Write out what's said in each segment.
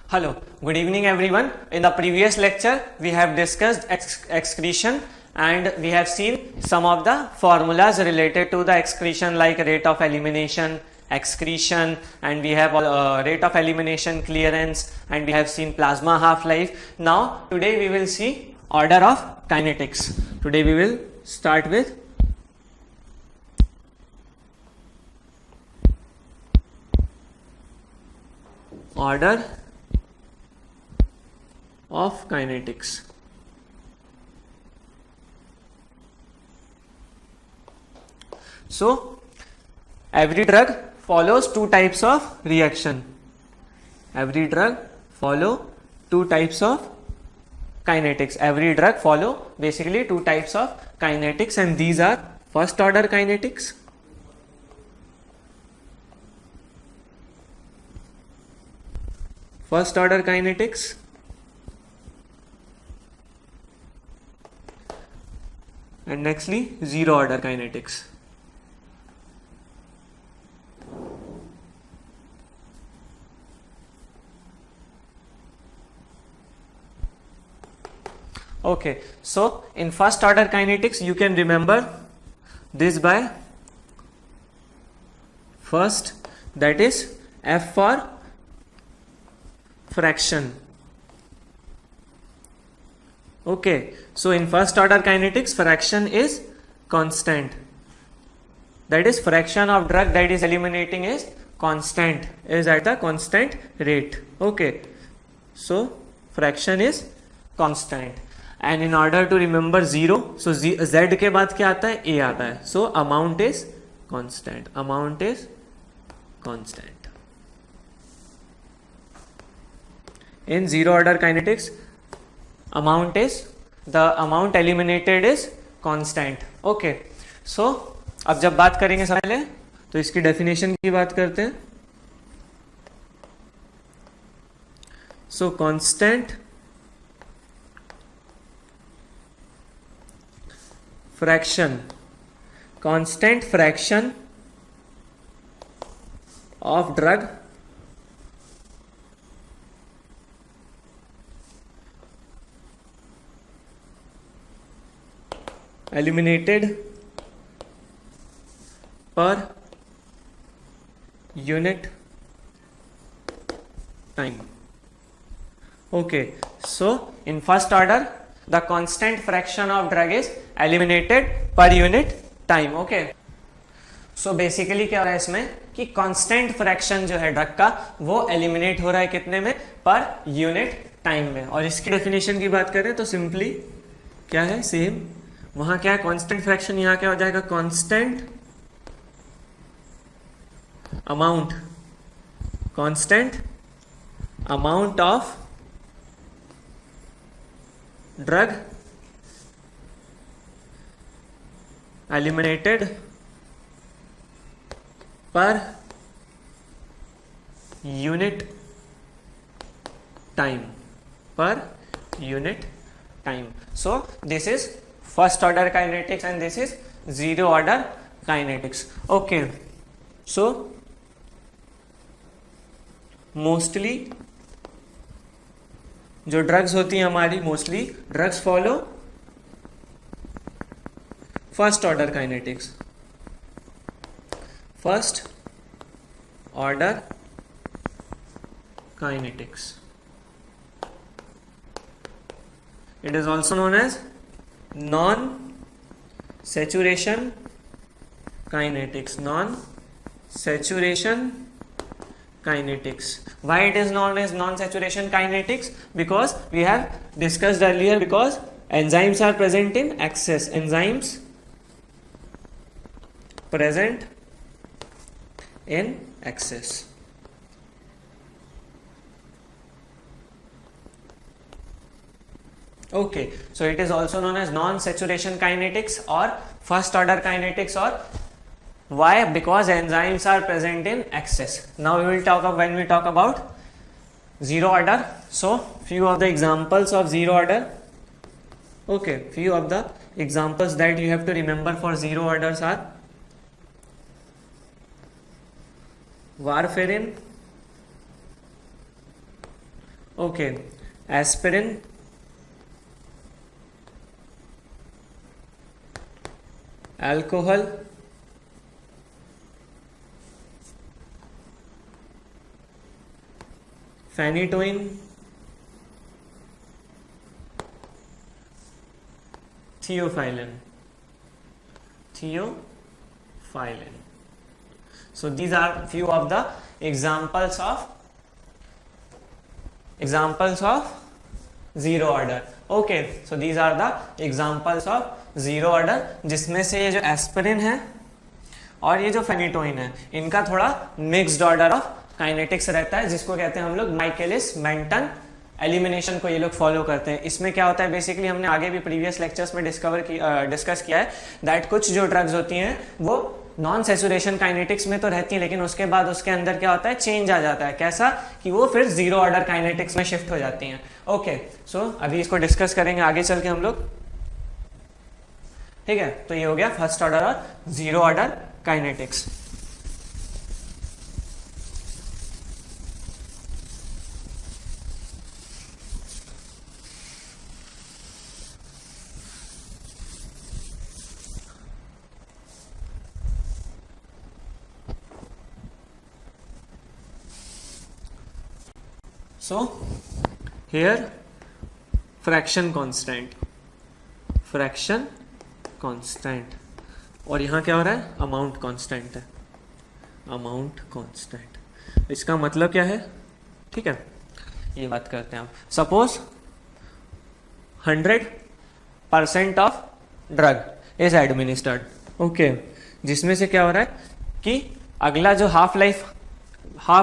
Hello, good evening everyone. In the previous lecture, we have discussed excretion and we have seen some of the formulas related to the excretion like rate of elimination, excretion, and we have rate of elimination, clearance, and we have seen plasma half-life. Now, today we will see order of kinetics. Today we will start with order of kinetics. So, every drug follows two types of reaction. Every drug follow two types of kinetics. Every drug follow basically two types of kinetics, and these are first order kinetics and nextly zero order kinetics. Okay, so in first order kinetics you can remember this by first, that is F for fraction. Okay, so in first order kinetics fraction is constant, that is fraction of drug that is eliminating is constant, is at a constant rate. Okay, so fraction is constant. And in order to remember zero, so Z के बाद क्या आता है? A आता है. So amount is constant. Amount is constant. In zero order kinetics, amount is, the amount eliminated is constant. Okay. So अब जब बात करेंगे सबसे पहले तो इसकी डेफिनेशन की बात करते हैं. So constant fraction of drug eliminated per unit time. Okay, so in first order the constant fraction of drug is eliminated per unit time. Okay, so basically क्या हो रहा है इसमें कि constant fraction जो है ड्रग का वो eliminate हो रहा है कितने में? पर यूनिट टाइम में. और इसकी डेफिनेशन की बात करें तो सिंपली क्या है? सेम. वहां क्या है? constant fraction. यहाँ क्या हो जाएगा? constant amount of drug eliminated per unit time. So this is first order kinetics and this is zero order kinetics. Okay, so mostly जो ड्रग्स होती हैं हमारी, mostly drugs follow first order kinetics. It is also known as non-saturation kinetics. Why it is known as non-saturation kinetics? Because we have discussed earlier, because enzymes are present in excess. Enzymes present in excess. Okay, so it is also known as non-saturation kinetics or first order kinetics. Or why? Because enzymes are present in excess. Now we will talk about, when we talk about zero order, so few of the examples of zero order. Okay, few of the examples that you have to remember for zero orders are warfarin, okay, aspirin, alcohol, phenytoin, theophylline, theophylline. So these are few of the examples of zero order. Okay, so these are the examples of zero order, जिसमें से ये जो aspirin है और ये जो phenytoin है, इनका थोड़ा मिक्स्ड ऑर्डर ऑफ काइनेटिक्स रहता है, जिसको कहते हैं हम लोग माइकेलिस मेंटन एलिमिनेशन को ये लोग फॉलो करते हैं. इसमें क्या होता है बेसिकली, हमने आगे भी प्रीवियस लेक्चर्स में डिस्कस किया है दैट कुछ जो ड्रग्स होती हैं वो नॉन सैचुरेशन काइनेटिक्स में तो रहती है, लेकिन उसके बाद उसके अंदर क्या होता है, चेंज आ जाता है. कैसा कि वो फिर जीरो ऑर्डर काइनेटिक्स में शिफ्ट हो जाती हैं. ओके, सो अभी इसको डिस्कस करेंगे आगे चल के हम लोग. ठीक है, तो ये हो गया फर्स्ट ऑर्डर और zero order kinetics. So here fraction constant और यहाँ क्या हो रहा है, अमाउंट कांस्टेंट है, अमाउंट कांस्टेंट. इसका मतलब क्या है, ठीक है, ये बात करते हैं. आप suppose 100% of drug is administered. Okay, जिसमें से क्या हो रहा है कि अगला जो हाफ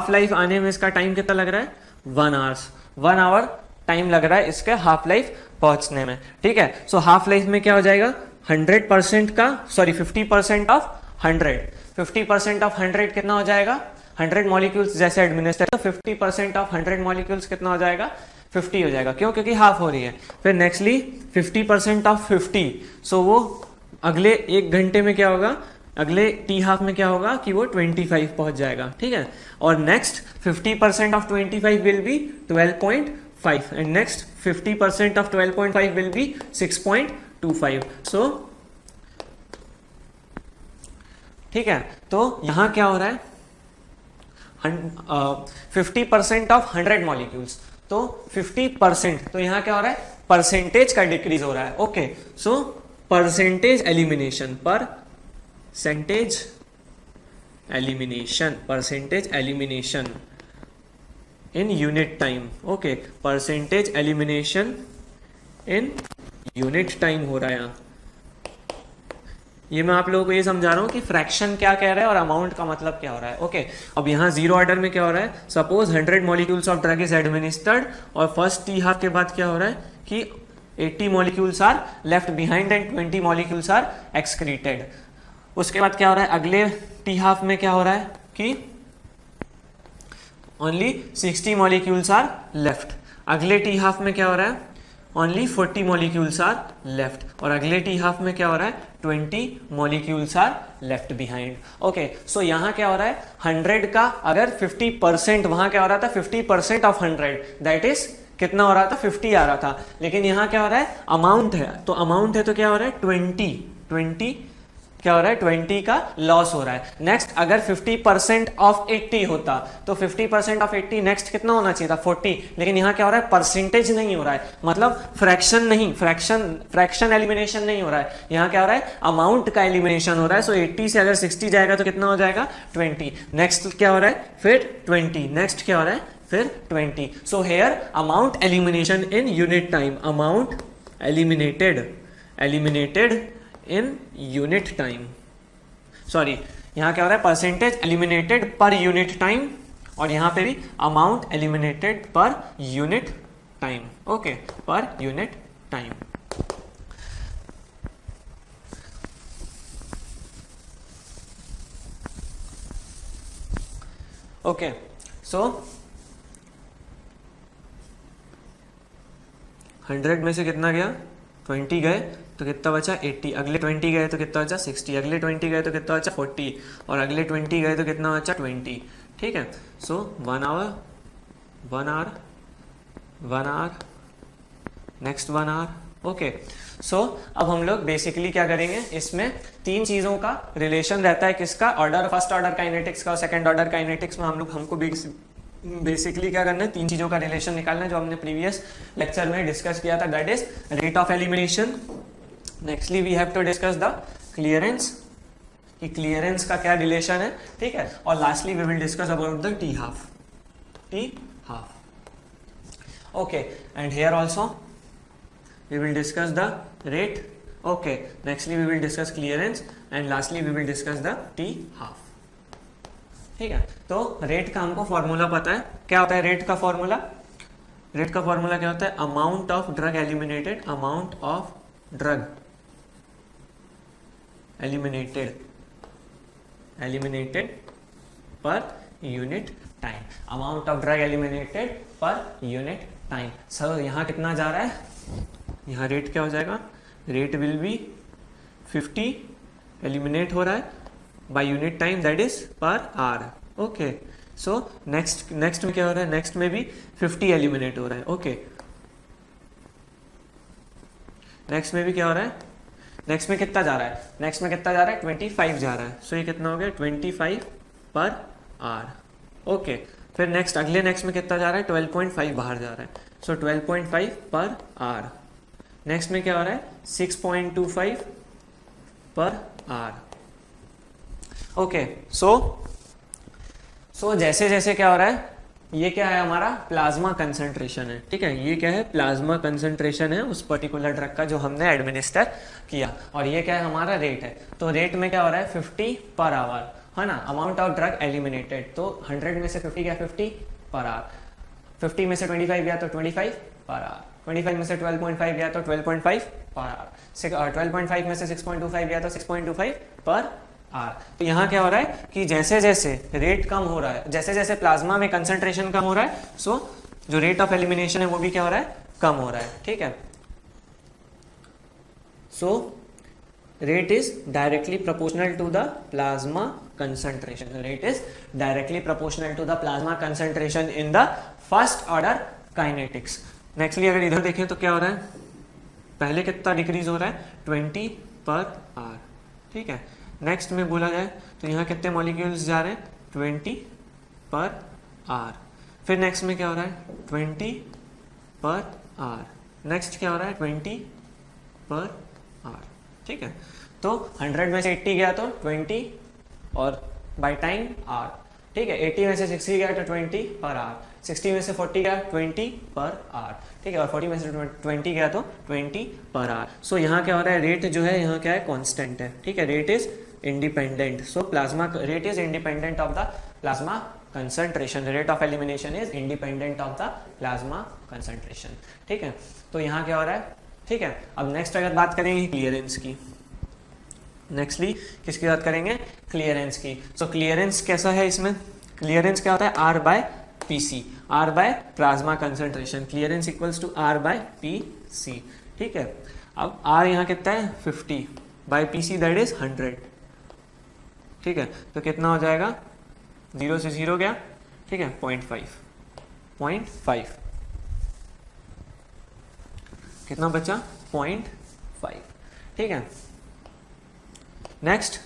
लाइफ आने में इसका टाइम कितना लग रहा है, 1 आवर टाइम लग रहा है इसके हाफ लाइफ पहुंचने में. ठीक है, सो हाफ लाइफ में क्या हो जाएगा, 100% का 50% ऑफ 100. 50% ऑफ 100 कितना हो जाएगा, 100 मॉलिक्यूल्स जैसे एडमिनिस्टर, तो 50% ऑफ 100 मॉलिक्यूल्स कितना हो जाएगा, 50 हो जाएगा. क्यों, क्योंकि हाफ हो रही है. फिर नेक्स्टली 50% ऑफ 50, सो वो अगले 1 घंटे में क्या होगा, अगले टी हाफ में क्या होगा कि वो 25 पहुंच जाएगा. ठीक है, और next 50% of 25 will be 12.5 and next 50% of 12.5 will be 6.25. सो ठीक है, तो यहां क्या हो रहा है, 50% ऑफ 100 मॉलिक्यूल्स, तो 50%, तो यहां क्या हो रहा है, परसेंटेज का डिक्रीज हो रहा है. Okay, so percentage elimination in unit time. Okay, percentage elimination in unit time हो रहा है. ये मैं आप लोगों को ये समझा रहा हूं कि फ्रैक्शन क्या कह रहा है और अमाउंट का मतलब क्या हो रहा है. ओके, अब यहाँ जीरो ऑर्डर में क्या हो रहा है, suppose 100 molecules of drug is administered और फर्स्ट टी हाफ के बाद क्या हो रहा है कि 80 molecules are left behind and 20 molecules are excreted. उसके बाद क्या हो रहा है, अगले टी हाफ में क्या हो रहा है कि ओनली 60 मॉलिक्यूल्स आर लेफ्ट. अगले टी हाफ में क्या हो रहा है, ओनली 40 मॉलिक्यूल्स आर लेफ्ट. और अगले टी हाफ में क्या हो रहा है, 20 molecules are left behind. Okay, so यहाँ क्या हो रहा है, 100 का अगर 50%, वहां क्या हो रहा था 50% ऑफ 100, दैट इज कितना हो रहा था, 50 आ रहा था. लेकिन यहाँ क्या हो रहा है, अमाउंट है, तो अमाउंट है तो क्या हो रहा है, 20 क्या हो रहा है, 20 का लॉस हो रहा है. नेक्स्ट अगर 50% ऑफ 80 होता तो 50% ऑफ 80 नेक्स्ट कितना होना चाहिए था, 40. लेकिन यहाँ क्या हो रहा है, परसेंटेज नहीं हो रहा है, मतलब फ्रैक्शन एलिमिनेशन नहीं हो रहा है. यहाँ क्या हो रहा है, अमाउंट का एलिमिनेशन हो रहा है. सो 80 से अगर 60 जाएगा तो कितना हो जाएगा, 20. नेक्स्ट क्या हो रहा है, फिर 20. नेक्स्ट क्या हो रहा है, फिर 20. So here amount elimination in unit time, amount eliminated in unit time. Sorry, यहां क्या हो रहा है, percentage eliminated per unit time, और यहां पे भी amount eliminated per unit time. Okay, per unit time. Okay, so 100 में से कितना गया, 20 गए तो कितना बचा, 80. अगले 20 गए तो कितना बचा, 60. अगले 20 गए तो कितना बचा, 40. और अगले 20 गए तो कितना बचा, 20. ठीक है, so 1 hour 1 hour, next 1 hour. Okay, so अब हम लोग बेसिकली क्या करेंगे, इसमें तीन चीजों का रिलेशन रहता है, किसका, ऑर्डर, फर्स्ट ऑर्डर काइनेटिक्स का और सेकंड ऑर्डर काइनेटिक्स में हमको बेसिकली क्या करना है, तीन चीजों का रिलेशन निकालना है जो हमने प्रीवियस लेक्चर में डिस्कस किया था, that is rate of elimination. Nextly we have to discuss the clearance, कि क्लियरेंस का क्या रिलेशन है, ठीक है, और lastly we will discuss about the T half. Okay, and here also we will discuss the rate. Okay, nextly we will discuss clearance and lastly we will discuss the T half. ठीक है, तो rate का हमको formula पता है, क्या होता है रेट का फॉर्मूला, रेट का फॉर्मूला क्या होता है, amount of drug eliminated, amount of drug eliminated per unit time, amount of drug eliminated per unit time. Sir यहाँ कितना जा रहा है, यहाँ रेट क्या हो जाएगा, रेट विल बी 50 एलिमिनेट हो रहा है by unit time, that is per hour. Okay, so next में क्या हो रहा है, नेक्स्ट में भी 50 एलिमिनेट हो रहा है। ओके, नेक्स्ट में भी क्या हो रहा है, नेक्स्ट में कितना जा रहा है, नेक्स्ट में कितना जा रहा है, 25 जा रहा है। सो ये कितना हो गया, 25 पर आवर। ओके, फिर नेक्स्ट अगले नेक्स्ट में कितना जा रहा है, 12.5 बाहर जा रहा है। सो 12.5 पर आवर। नेक्स्ट में क्या हो रहा है, 6.25 पर आवर। ओके, सो जैसे जैसे क्या हो रहा है, ये क्या है, हमारा प्लाज्मा कंसंट्रेशन है, ठीक है, ये क्या है, प्लाज्मा कंसंट्रेशन है उस पर्टिकुलर ड्रग का जो हमने एडमिनिस्टर किया, और ये क्या है, हमारा रेट है। तो रेट में क्या हो रहा है, 50 पर आवर, है ना, अमाउंट ऑफ ड्रग एलिमिनेटेड, तो 100 में से 50 क्या, 50 पर आवर, 50 में से 25 गया तो 25 पर आवर, 25 में से 12.5 गया तो 12.5 पर आवर, 12.5 में से 6.25 गया तो 6.25 पर आवर। तो यहाँ क्या हो रहा है कि जैसे जैसे रेट कम हो रहा है, जैसे जैसे प्लाज्मा में कंसंट्रेशन कम हो रहा है, सो जो रेट ऑफ एलिमिनेशन है वो भी क्या हो रहा है, कम हो रहा है, ठीक है। So rate is directly proportional to the plasma concentration, rate is directly proportional to the plasma concentration in the first order kinetics। Nextly अगर इधर देखें तो क्या हो रहा है, पहले कितना डिक्रीज हो रहा है, 20 पर आवर, ठीक है। नेक्स्ट में बोला जाए तो यहाँ कितने मॉलिक्यूल्स जा रहे हैं, 20 पर आवर। फिर नेक्स्ट में क्या हो रहा है, 20 पर आवर। नेक्स्ट क्या हो रहा है, 20 पर आवर, ठीक है। तो 100 में से 80 गया तो 20 और बाय टाइम आवर, ठीक है। 80 में से 60 गया तो 20 पर आवर, 60 में से 40 गया 20 पर आवर, ठीक है, और 40 में से 20 गया तो 20 पर आवर। सो यहाँ क्या हो रहा है, रेट जो है यहाँ क्या है, कांस्टेंट है, ठीक है, rate is independent. So plasma rate is independent of the plasma concentration, rate of elimination is independent of the plasma concentration, ठीक है। तो यहाँ क्या हो रहा है, ठीक है। अब नेक्स्ट अगर बात करेंगे क्लियरेंस की, नेक्स्टली किसकी बात करेंगे, क्लियरेंस की। सो क्लियरेंस कैसा है, इसमें क्लियरेंस क्या होता है, R by PC, R by plasma concentration, clearance equals to R by PC, ठीक है। अब R यहाँ कितना है, 50 बाय PC दैट इज 100, ठीक है। तो कितना हो जाएगा, 0 से 0 गया, ठीक है, 0.5 कितना बचा, 0.5, ठीक है। नेक्स्ट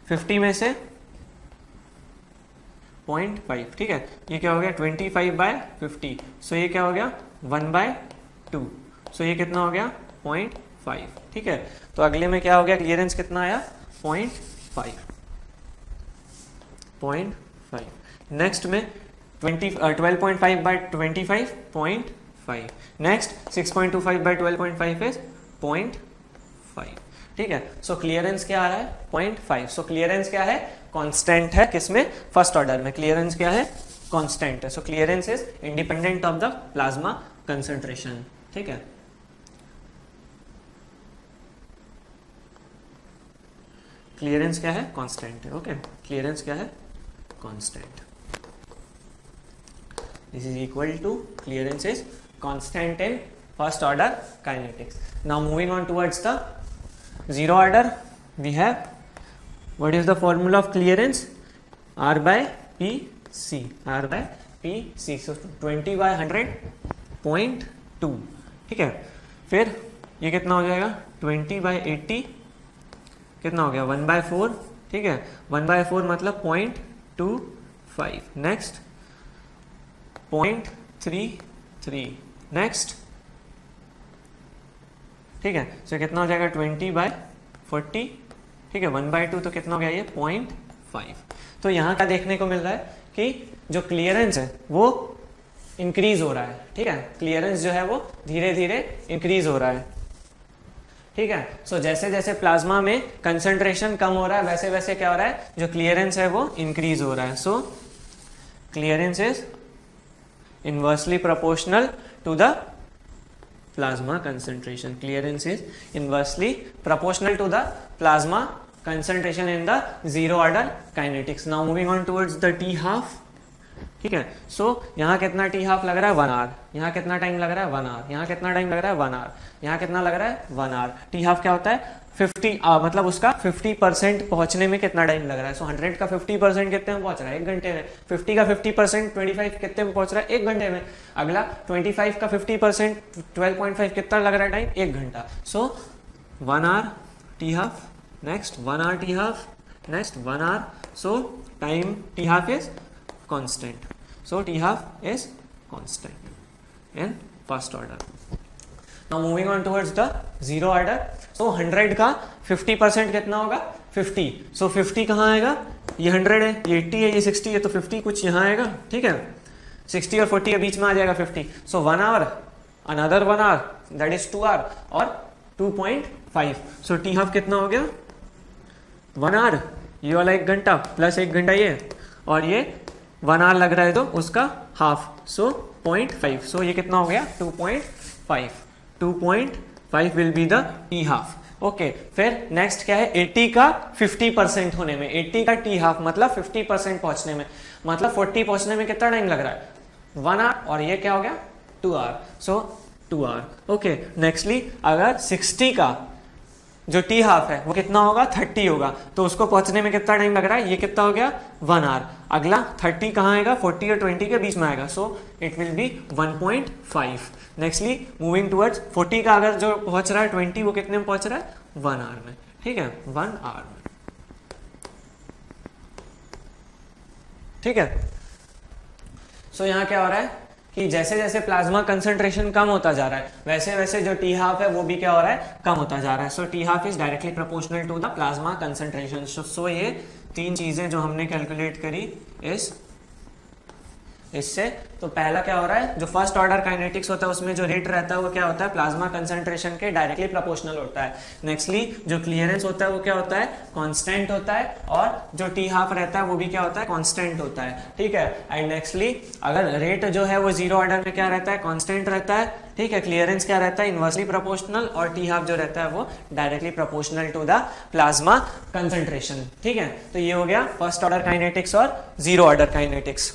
50 में से 0.5, ठीक है, ये क्या हो गया, 25 बाय 50, सो ये क्या हो गया, 1/2, सो ये कितना हो गया, 0.5, ठीक है। तो अगले में क्या हो गया, क्लियरेंस कितना आया, 0.5। नेक्स्ट में 12.5 बाय 25, 0.5। नेक्स्ट 6.25 बाय 12.5 इज 0.5, ठीक है। सो क्लियरेंस क्या आ रहा है, 0.5। सो क्लियरेंस क्या है, कांस्टेंट है, किसमें, फर्स्ट ऑर्डर में क्लियरेंस क्या है, कांस्टेंट है। So clearance is independent of the plasma concentration, ठीक है। क्लियरेंस क्या है, कांस्टेंट है, ओके। क्लियरेंस क्या है, constant, this is equal to clearance is constant in first order kinetics. Now moving on towards the zero order, we have, what is the formula of clearance, R by PC, R by PC, so 20 by 100 0.2, ठीक है। फिर ये कितना हो जाएगा 20/80 कितना हो गया 1/4, ठीक है। 1/4 मतलब 0.25, नेक्स्ट 0.33, नेक्स्ट, ठीक है। सो कितना हो जाएगा 20/40, ठीक है। 1/2 तो कितना हो गया ये 0.5। तो यहाँ का देखने को मिल रहा है कि जो क्लियरेंस है वो इंक्रीज हो रहा है, ठीक है। क्लियरेंस जो है वो धीरे धीरे इंक्रीज हो रहा है, ठीक है। सो जैसे जैसे प्लाज्मा में कंसंट्रेशन कम हो रहा है वैसे वैसे क्या हो रहा है, जो क्लियरेंस है वो इंक्रीज हो रहा है। So clearance is inversely proportional to the plasma concentration. Clearance is inversely proportional to the plasma concentration in the zero order kinetics. Now moving on towards the t half, ठीक है। सो यहाँ कितना T half लग रहा है 1 our, यहाँ कितना time लग रहा है 1 आवर, यहाँ कितना टाइम लग रहा है 1 आवर, यहाँ कितना लग रहा है 1 आवर। टी हाफ क्या होता है 50, मतलब उसका 50% पहुंचने में कितना टाइम लग रहा है। सो 100 का 50% कितने में पहुंच रहा है 1 घंटे में, 50 का 50% 25 कितने में पहुंच रहा है 1 घंटे में, अगला 25 का 50% 12.5 कितना लग रहा है टाइम 1 घंटा। So 1 hour T half, next 1 hour T half, next 1 hour. So time T half is constant. So T half is constant in first order. Now moving on towards the zero order. So 100 का 50% कितना होगा 50. So 50 कहाँ आएगा, ये 100 है, ये 80 है, ये 60 है, तो 50 कुछ यहाँ आएगा, ठीक है। 60 और 40 के बीच में आ जाएगा 50. So 1 hour, another 1 hour, that is 2 hour और 2.5. So T half कितना हो गया 1 hour, ये वाला 1 घंटा प्लस 1 घंटा ये, और ये 1 आवर लग रहा है तो उसका हाफ, सो 0.5। सो ये कितना हो गया 2.5। 2.5 will be the T half. Okay, फिर नेक्स्ट क्या है 80 का 50% होने में, 80 का टी हाफ मतलब 50% पहुंचने में, मतलब 40 पहुंचने में कितना टाइम लग रहा है 1 आवर, और ये क्या हो गया 2 hour, so 2 hour. Okay, nextly अगर 60 का जो टी हाफ है वो कितना होगा 30 होगा, तो उसको पहुंचने में कितना टाइम लग रहा है, ये कितना हो गया 1 आवर। अगला 30 कहाँ आएगा 40 और 20 के बीच में आएगा, so it will be 1.5। Nextly moving towards 40 का अगर जो पहुंच रहा है 20 वो कितने में पहुंच रहा है 1 आवर में, ठीक है 1 आवर में, ठीक है। सो यहाँ क्या हो रहा है कि जैसे जैसे प्लाज्मा कंसंट्रेशन कम होता जा रहा है वैसे वैसे जो टी हाफ है वो भी क्या हो रहा है कम होता जा रहा है। So T half is directly proportional to the plasma concentration. So ये 3 चीजें जो हमने कैलकुलेट करी इससे, तो पहला क्या हो रहा है, जो फर्स्ट ऑर्डर काइनेटिक्स होता है उसमें जो रेट रहता है वो क्या होता है प्लाज्मा कंसंट्रेशन के डायरेक्टली प्रोपोर्शनल होता है। नेक्स्टली जो क्लियरेंस होता है वो क्या होता है कांस्टेंट होता है, और जो टी हाफ रहता है वो भी क्या होता है कांस्टेंट होता है, ठीक है। एंड नेक्स्टली अगर रेट जो है वो जीरो ऑर्डर में क्या रहता है कांस्टेंट रहता है, ठीक है। क्लियरेंस क्या रहता है इनवर्सली प्रोपोर्शनल, और टी हाफ जो रहता है वो directly proportional to the plasma concentration, ठीक है। तो ये हो गया फर्स्ट ऑर्डर काइनेटिक्स और जीरो ऑर्डर काइनेटिक्स।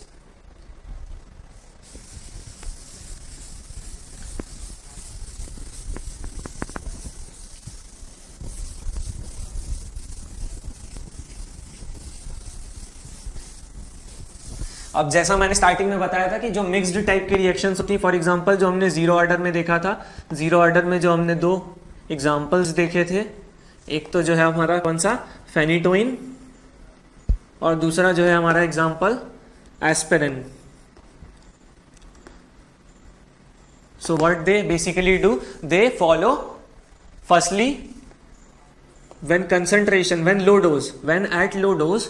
अब जैसा मैंने स्टार्टिंग में बताया था कि जो मिक्स्ड टाइप की रिएक्शंस होती है, फॉर एग्जांपल जो हमने जीरो ऑर्डर में देखा था, जीरो ऑर्डर में जो हमने 2 एग्जांपल्स देखे थे, एक तो जो है हमारा कौन सा फेनिटोइन, और दूसरा जो है हमारा example aspirin. So what they basically do, they follow firstly when concentration, when low dose, when at low dose,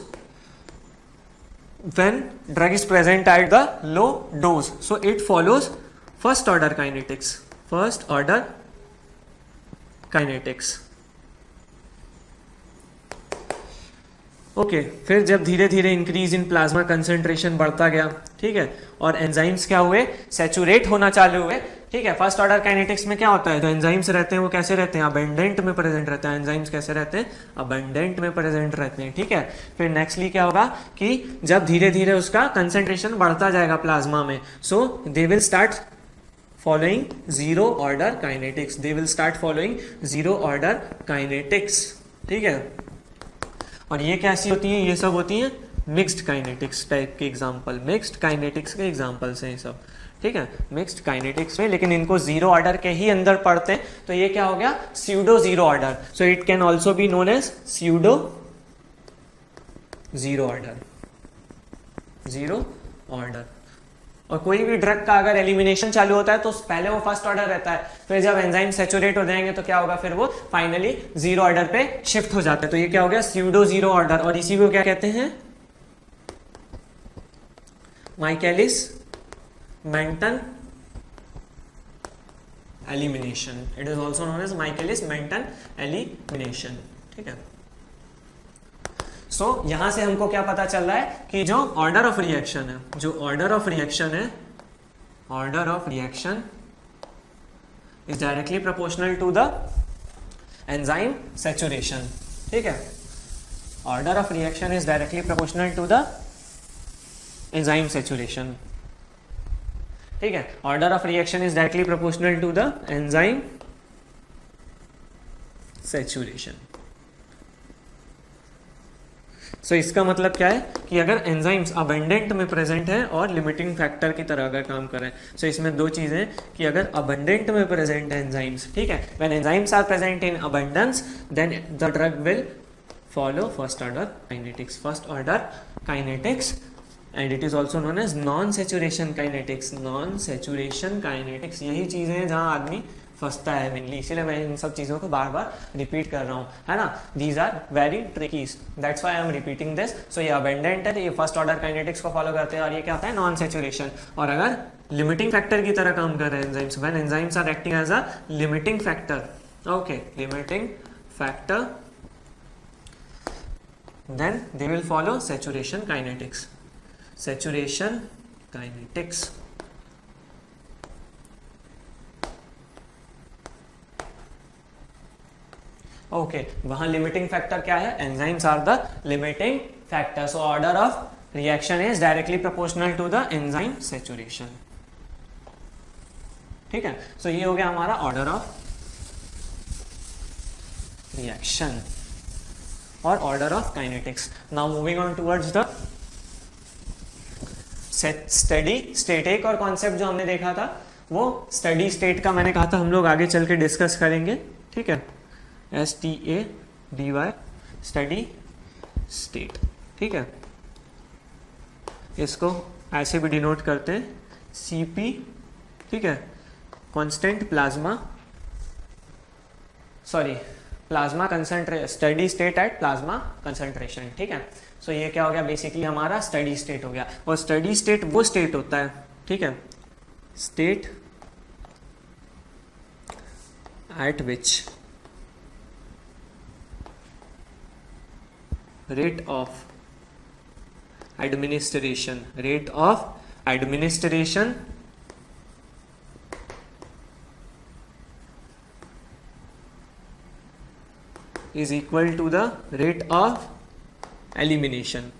when drug is present at the low dose, so it follows first order kinetics, first order kinetics। Okay, फिर जब धीरे धीरे increase in plasma concentration बढ़ता गया, ठीक है, और enzymes क्या हुए सैचुरेट होना चालू हुए, ठीक है। फर्स्ट ऑर्डर काइनेटिक्स में क्या होता है, जो एंजाइम्स रहते हैं वो कैसे रहते हैं अबंडेंट में प्रेजेंट रहते हैं, एंजाइम्स कैसे रहते हैं अबंडेंट में प्रेजेंट रहते हैं, ठीक है। फिर नेक्स्टली क्या होगा कि जब धीरे धीरे उसका कंसंट्रेशन बढ़ता जाएगा प्लाज्मा में, so they will start following zero order kinetics, they will start following zero order kinetics, ठीक है। और ये कैसी होती है, ये सब होती है मिक्स्ड काइनेटिक्स टाइप के एग्जांपल, मिक्स्ड काइनेटिक्स के एग्जांपल्स हैं ये सब, ठीक है, मिक्स्ड काइनेटिक्स में, लेकिन इनको जीरो ऑर्डर के ही अंदर पढ़ते हैं, तो ये क्या हो गया, pseudo zero order. So it can also be known as pseudo zero order, zero order. और कोई भी ड्रग का अगर एलिमिनेशन चालू होता है तो पहले वो फर्स्ट ऑर्डर रहता है, फिर जब एंजाइम सैचुरेट हो जाएंगे तो क्या होगा, फिर वो फाइनली जीरो ऑर्डर पे शिफ्ट हो जाता है. तो ये क्या हो गया, स्यूडो जीरो ऑर्डर. और इसी को क्या कहते हैं, Michaelis Menten elimination. It is also known as Michaelis Menten elimination. ठीक है. सो यहां से हमको क्या पता चल रहा है कि जो ऑर्डर ऑफ रिएक्शन है, जो ऑर्डर ऑफ रिएक्शन है, order of reaction is directly proportional to the enzyme saturation. ठीक है, order of reaction is directly proportional to the enzyme saturation. ठीक है, order of reaction is directly proportional to the enzyme saturation. So इसका मतलब क्या है कि अगर एंजाइम्स अबंडेंट में प्रेजेंट है और लिमिटिंग फैक्टर की तरह अगर काम कर रहे हैं, सो इसमें दो चीजें कि अगर अबंडेंट में प्रेजेंट है एंजाइम्स, ठीक है, when enzymes are present in abundance then the drug will follow first order kinetics, first order kinetics. And it is also known as non saturation kinetics, non saturation kinetics. यही चीजें हैं जहां आदमी फंसता है mainly, इसीलिए मैं इन सब चीज़ों को बार बार रिपीट कर रहा हूँ, है ना. These are very trickies, that's why I am repeating this. So ये अबेंडेंट है तो ये फर्स्ट ऑर्डर काइनेटिक्स को फॉलो करते हैं, और ये क्या होता है, नॉन सैचुरेशन. और अगर लिमिटिंग फैक्टर की तरह काम कर रहे हैं enzymes, when enzymes are acting as a limiting factor, okay, limiting factor, then they will follow saturation kinetics, saturation kinetics. Okay, वहां लिमिटिंग फैक्टर क्या है, enzymes are the limiting factor. So order of reaction is directly proportional to the enzyme saturation. ठीक है, सो ये हो गया हमारा order of reaction और order of kinetics. Now moving on towards the steady state. एक और कॉन्सेप्ट जो हमने देखा था वो स्टडी स्टेट का, मैंने कहा था हम लोग आगे चल के डिस्कस करेंगे. ठीक है, STADY, स्टडी स्टेट. ठीक है, इसको ऐसे भी डिनोट करते हैं CP. ठीक है, constant plasma, sorry plasma concentration, steady state at plasma concentration. ठीक है, सो ये क्या हो गया, बेसिकली हमारा स्टडी स्टेट हो गया. और स्टडी स्टेट वो स्टेट होता है, ठीक है, state at which rate of administration is equal to the rate of elimination.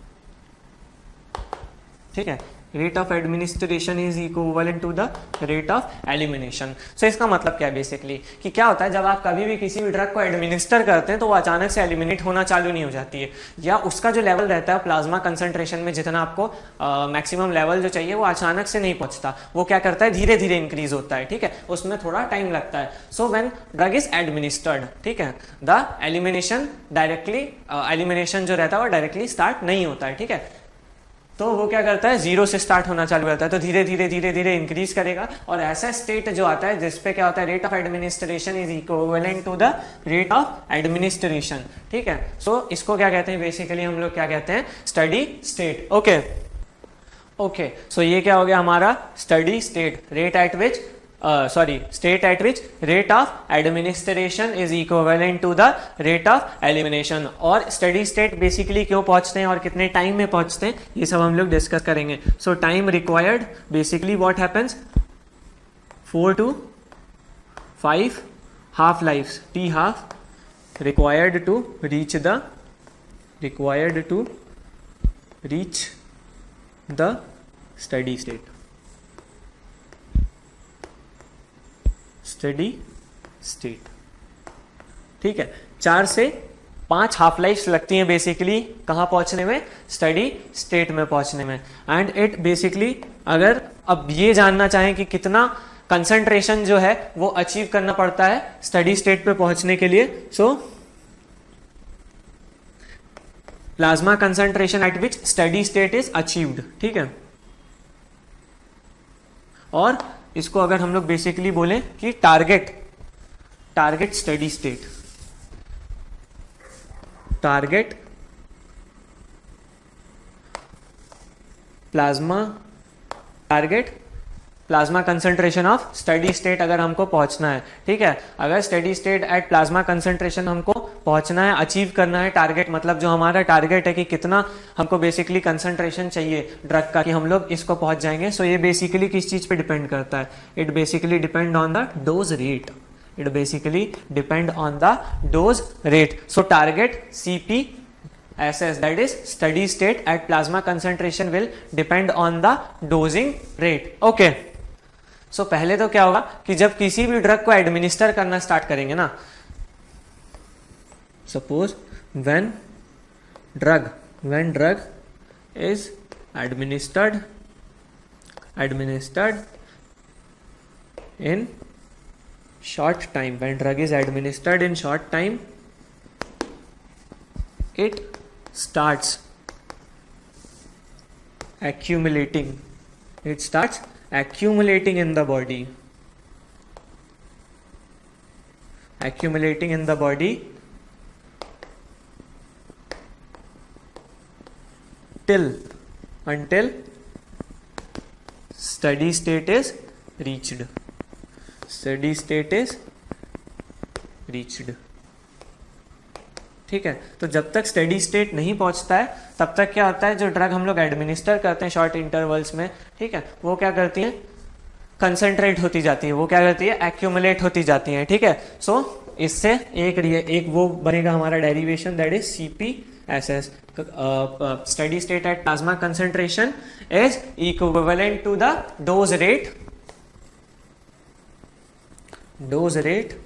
ठीक है, rate of administration is equivalent to the rate of elimination. So इसका मतलब क्या है बेसिकली कि क्या होता है, जब आप कभी भी किसी भी ड्रग को एडमिनिस्टर करते हैं तो वो अचानक से एलिमिनेट होना चालू नहीं हो जाती है, या उसका जो लेवल रहता है प्लाज्मा कंसंट्रेशन में जितना आपको मैक्सिमम लेवल जो चाहिए वो अचानक से नहीं पहुंचता, वो क्या करता है, धीरे धीरे इंक्रीज होता है. ठीक है, उसमें थोड़ा टाइम लगता है. So when drug is administered, ठीक है, द एलिमिनेशन डायरेक्टली, एलिमिनेशन जो रहता है वो डायरेक्टली स्टार्ट नहीं होता है. ठीक है, तो वो क्या करता है, जीरो से स्टार्ट होना चालू करता है, तो धीरे धीरे धीरे धीरे इंक्रीज करेगा. और ऐसा स्टेट जो आता है जिसपे क्या होता है, rate of administration is equivalent to the rate of administration. ठीक है, सो इसको क्या कहते हैं, बेसिकली हम लोग क्या कहते हैं, स्टडी स्टेट. ओके ओके, सो ये क्या हो गया हमारा steady state, rate at which state at which rate of administration is equivalent to the rate of elimination. और steady state basically क्यों पहुंचते हैं और कितने टाइम में पहुंचते हैं ये सब हम लोग डिस्कस करेंगे. So time required, basically what happens, 4 to 5 half lives, T half required to reach the steady state. Study state. ठीक है, 4 से 5 हाफ लाइफ लगती हैं बेसिकली कहाँ पहुंचने में, स्टडी स्टेट में पहुंचने में. एंड इट बेसिकली अगर अब ये जानना चाहें कि कितना कंसंट्रेशन जो है वो अचीव करना पड़ता है स्टडी स्टेट पे पहुंचने के लिए, सो plasma concentration eight which steady state is achieved, ठीक है। और इसको अगर हम लोग बेसिकली बोले कि target study state, target plasma concentration of steady state अगर हमको पहुंचना है, ठीक है। अगर steady state at plasma concentration हमको पहुंचना है, अचीव करना है, टारगेट मतलब जो हमारा टारगेट है कि कितना हमको बेसिकली कंसंट्रेशन चाहिए ड्रग का कि हम लोग इसको पहुंच जाएंगे। सो ये बेसिकली किस चीज पे डिपेंड करता है? It basically depend on the dose rate, it basically depend on the dose rate. So target CPSS, that is steady state at plasma concentration will depend on the dosing rate. Okay. So पहले तो क्या होगा कि जब किसी भी drug को administer करना स्टार्ट करेंगे ना, suppose when drug is administered in short time, when drug is administered in short time, it starts accumulating in the body, until steady state is reached. ठीक है। तो जब तक स्टेडी स्टेट नहीं पहुंचता है तब तक क्या होता है, जो ड्रग हम लोग एडमिनिस्टर करते हैं शॉर्ट इंटरवल्स में, ठीक है, वो क्या करती है, कंसंट्रेट होती जाती है, वो क्या करती है, एक्यूमुलेट होती जाती है, ठीक है। सो इससे एक वो बनेगा हमारा derivation, that is CPSS, steady state at plasma concentration is equivalent to the dose rate,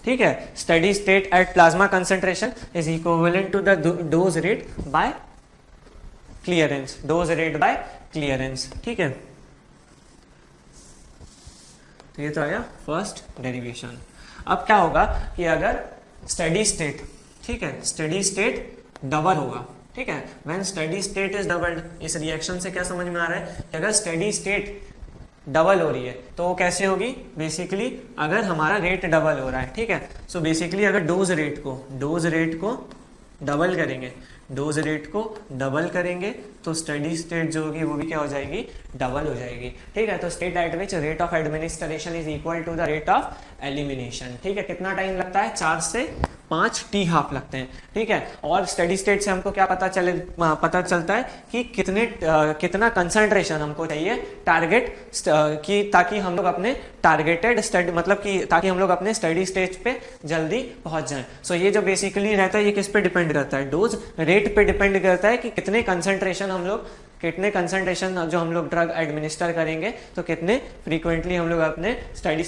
ठीक है। Steady state at plasma concentration is equivalent to the dose rate by clearance, ठीक है। तो ये तो आया फर्स्ट डेरिवेशन। अब क्या होगा कि अगर स्टडी स्टेट, ठीक है, स्टडी स्टेट डबल होगा, ठीक है, when steady state is doubled, इस रिएक्शन से क्या समझ में आ रहा है कि अगर स्टडी स्टेट डबल हो रही है तो वो कैसे होगी, बेसिकली अगर हमारा रेट डबल हो रहा है, ठीक है। सो बेसिकली अगर डोज रेट को डबल करेंगे तो स्टडी स्टेट जो होगी वो भी क्या हो जाएगी, डबल हो जाएगी, ठीक है। तो state at which rate of administration is equal to the rate of elimination, ठीक है। कितना टाइम लगता है, 4 से 5 t½ लगते हैं, ठीक है। और स्टडी स्टेट से हमको क्या पता चलता है कि कितना कंसंट्रेशन हमको चाहिए टारगेट की, ताकि हम लोग अपने टारगेटेड स्टडी मतलब कि ताकि हम लोग अपने स्टडी स्टेज पे जल्दी पहुंच जाएं। सो ये जो बेसिकली रहता है ये किस पे डिपेंड करता है, डोज रेट पे डिपेंड करता है कि कितने कंसंट्रेशन जो हम लोग ड्रग एडमिनिस्टर करेंगे तो कितने फ्रीक्वेंटली हम लोग अपने स्टडी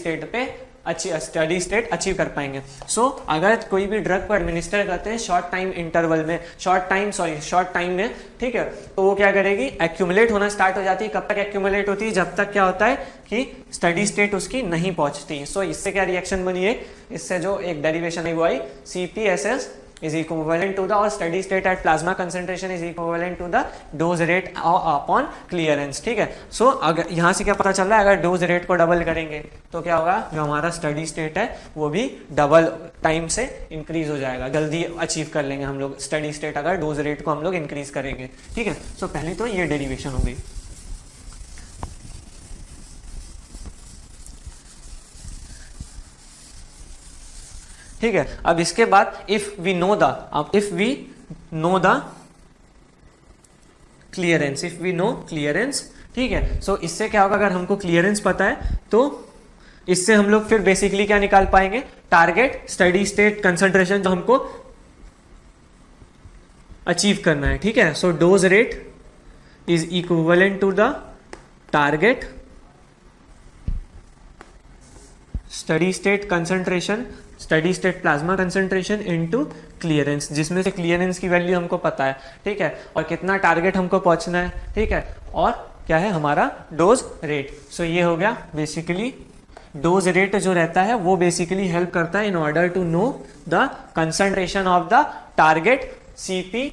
स्टेट अचीव कर पाएंगे। सो अगर कोई भी ड्रग को एडमिनिस्टर करते हैं शॉर्ट टाइम में, ठीक है, तो वो क्या करेगी, एक्यूमुलेट होना स्टार्ट हो जाती है। कब तक एक्यूमुलेट होती है, जब तक क्या होता है कि स्टडी स्टेट उसकी नहीं पहुंचती। सो इससे क्या रिएक्शन बनी है, इससे जो एक डेरिवेशन है वो आई, CPSS is equivalent to the, or steady state at plasma concentration is equivalent to the dose rate upon clearance, ठीक है। सो अगर यहाँ से क्या पता चल रहा है, अगर डोज रेट को डबल करेंगे तो क्या होगा, जो हमारा स्टडी स्टेट है वो भी डबल टाइम से इंक्रीज हो जाएगा, जल्दी अचीव कर लेंगे हम लोग स्टडी स्टेट अगर डोज रेट को हम लोग इंक्रीज करेंगे, ठीक है। सो पहले तो ये डेरिवेशन हो गई। ठीक है। अब इसके बाद if we know the clearance, ठीक है। सो इससे क्या होगा, अगर हमको क्लियरेंस पता है तो इससे हम लोग फिर बेसिकली क्या निकाल पाएंगे, टारगेट स्टडी स्टेट कंसंट्रेशन जो हमको अचीव करना है, ठीक है। So dose rate is equivalent to the target study state plasma concentration into clearance, जिसमें से क्लियरेंस की वैल्यू हमको पता है, ठीक है, और कितना टारगेट हमको पहुंचना है, ठीक है, और क्या है हमारा डोज रेट। सो ये हो गया बेसिकली डोज रेट जो रहता है वो बेसिकली हेल्प करता है in order to know the concentration of the target CP,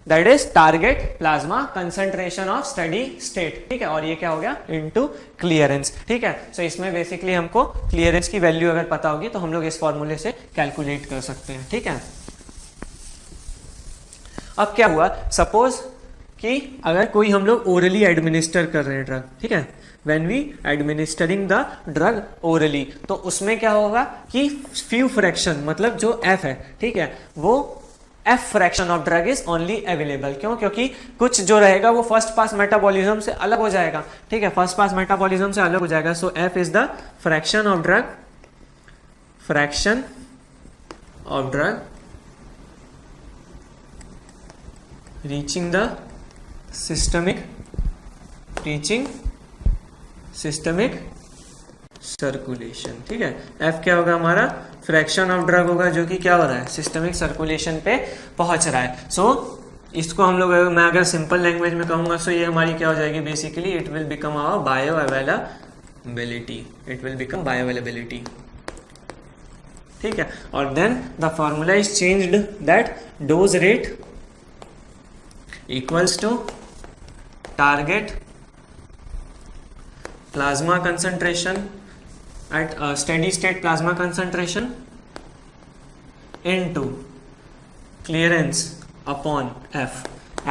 that is target plasma concentration of steady state. ठीक है, और ये क्या हो गया इनटू क्लियरेंस। ठीक है, सो इसमें बेसिकली हमको क्लियरेंस की वैल्यू अगर पता होगी तो हम लोग इस फॉर्मूले से कैलकुलेट कर सकते हैं। ठीक है, अब क्या हुआ, सपोज कि अगर कोई हम लोग ओरली एडमिनिस्टर कर रहे हैं ड्रग, ठीक है, when we administering the drug orally, तो उसमें क्या होगा कि फ्यू फ्रैक्शन मतलब जो एफ है, ठीक है, वो F fraction of drug is only available. क्यों? क्योंकि कुछ जो रहेगा वो फर्स्ट पास मेटाबॉलिज्म से अलग हो जाएगा। ठीक है, फर्स्ट पास मेटाबॉलिज्म से अलग हो जाएगा। So F is the fraction of drug, fraction of drug reaching the systemic circulation. ठीक है, एफ क्या होगा हमारा फ्रैक्शन ऑफ ड्रग होगा जो कि क्या हो रहा है सिस्टमिक सर्कुलेशन पे पहुंच रहा है। सो इसको हम लोग मैं अगर सिंपल लैंग्वेज में कहूंगा सो ये हमारी क्या हो जाएगी basically it will become our bioavailability, it will become bioavailability. ठीक है, और then the formula is changed that dose rate equals to target plasma concentration at a steady state plasma concentration into clearance upon F.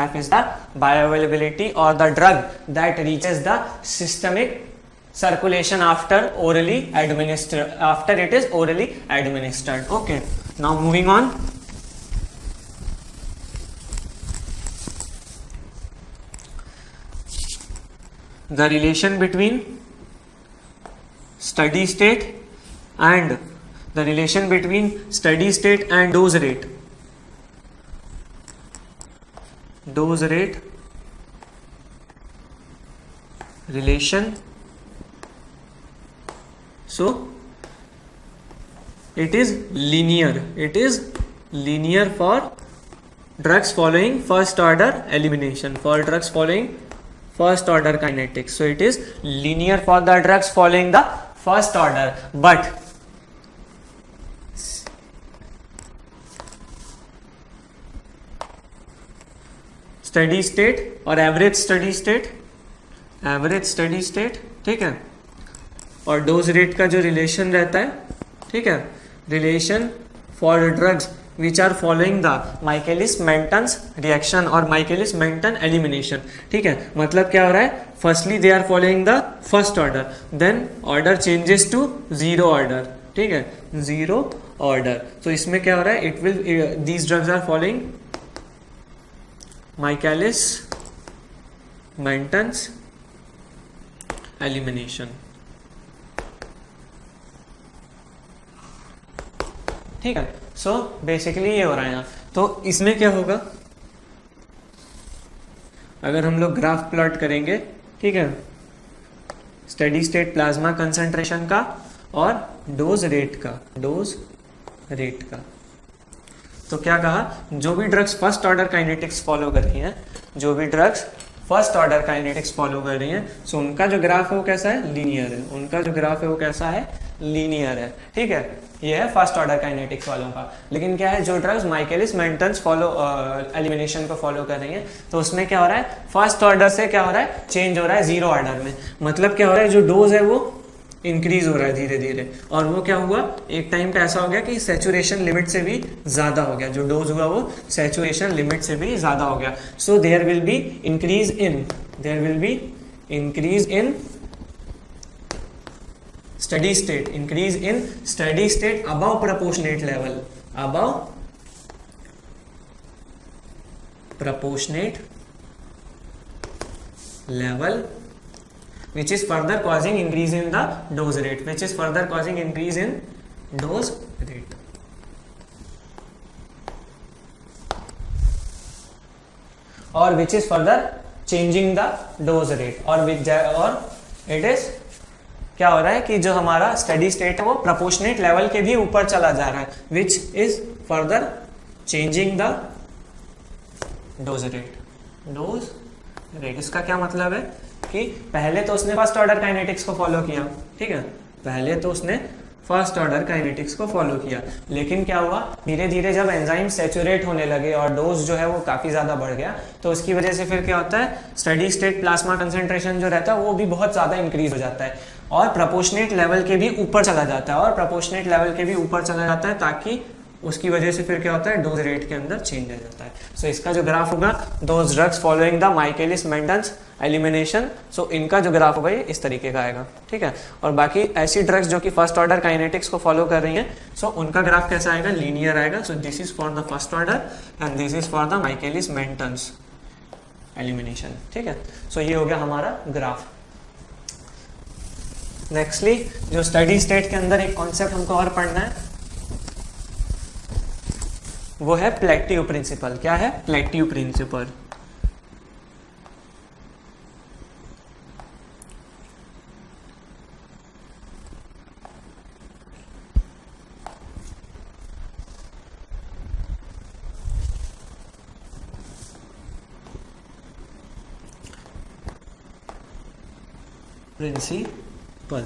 F is the bioavailability or the drug that reaches the systemic circulation after it is orally administered. Okay, now moving on. The relation between steady state and the relation between steady state and dose rate. Dose rate relation. So it is linear. It is linear for drugs following first order elimination. For drugs following first order kinetics, so it is linear for the drugs following the first order, but steady state और average steady state, ठीक है, और dose rate का जो relation रहता है, ठीक है, relation for drugs which are following the Michaelis-Menten reaction और Michaelis-Menten elimination। ठीक है, मतलब क्या हो रहा है, firstly they are following the first order, then order changes to zero order. ठीक है, जीरो ऑर्डर। तो इसमें क्या हो रहा है, it will these drugs are following Michaelis-Menten elimination। ठीक है, सो बेसिकली ये हो रहा है यहाँ। तो इसमें क्या होगा, अगर हम लोग ग्राफ प्लॉट करेंगे, ठीक है, स्टेडी स्टेट प्लाज्मा कंसंट्रेशन का और डोज रेट का, तो क्या कहा, जो भी drugs first order kinetics follow कर रही हैं, सो उनका जो ग्राफ है वो कैसा है, लीनियर है। ठीक है, ये है फर्स्ट ऑर्डर काइनेटिक्स वालों का। लेकिन क्या है, जो ड्रग्स माइकेलिस-मेंटन एलिमिनेशन को फॉलो कर रही हैं, तो उसमें क्या हो रहा है, फर्स्ट ऑर्डर से क्या हो रहा है, चेंज हो रहा है जीरो ऑर्डर में। मतलब क्या हो रहा है, जो डोज है वो इंक्रीज हो रहा है धीरे धीरे, और वो क्या हुआ, एक टाइम पे ऐसा हो गया कि सैचुरेशन लिमिट से भी ज्यादा हो गया, जो डोज हुआ वो सैचुरेशन लिमिट से भी ज्यादा हो गया। So there will be increase in steady state, increase in steady state above proportionate level, which is further causing increase in the dose rate, or which is further changing the dose rate, or it is क्या हो रहा है कि जो हमारा steady state है वो proportionate level के भी ऊपर चला जा रहा है, which is further changing the dose rate. इसका क्या मतलब है कि पहले तो उसने फर्स्ट ऑर्डर काइनेटिक्स को फॉलो किया, ठीक है, पहले तो उसने फर्स्ट ऑर्डर काइनेटिक्स को फॉलो किया, लेकिन क्या हुआ, धीरे धीरे जब एंजाइम सैचुरेट होने लगे और डोज जो है वो काफ़ी ज़्यादा बढ़ गया, तो उसकी वजह से फिर क्या होता है, स्टेडी स्टेट प्लाज्मा कंसंट्रेशन जो रहता है वो भी बहुत ज़्यादा इंक्रीज हो जाता है और प्रोपोर्शनेट लेवल के भी ऊपर चला जाता है, और प्रोपोर्शनेट लेवल के भी ऊपर चला जाता है, ताकि उसकी वजह से फिर क्या होता है, डोज रेट के अंदर चेंज आ जाता है। सो इसका जो ग्राफ होगा, those drugs following the Michaelis Mentens elimination, so इनका जो ग्राफ होगा ये इस तरीके का आएगा, ठीक है। और बाकी ऐसी ड्रग्स जो कि फर्स्ट ऑर्डर काइनेटिक्स को फॉलो कर रही हैं, सो उनका ग्राफ कैसा आएगा, लीनियर आएगा। So this is for the first order and this is for the Michaelis Mentens elimination, ठीक है। सो ये हो गया हमारा ग्राफ। नेक्स्टली जो स्टडी स्टेट के अंदर एक कॉन्सेप्ट हमको और पढ़ना है, वो है प्लेट्यू प्रिंसिपल। क्या है, प्लेट्यू प्रिंसिपल। प्रिंसिपल,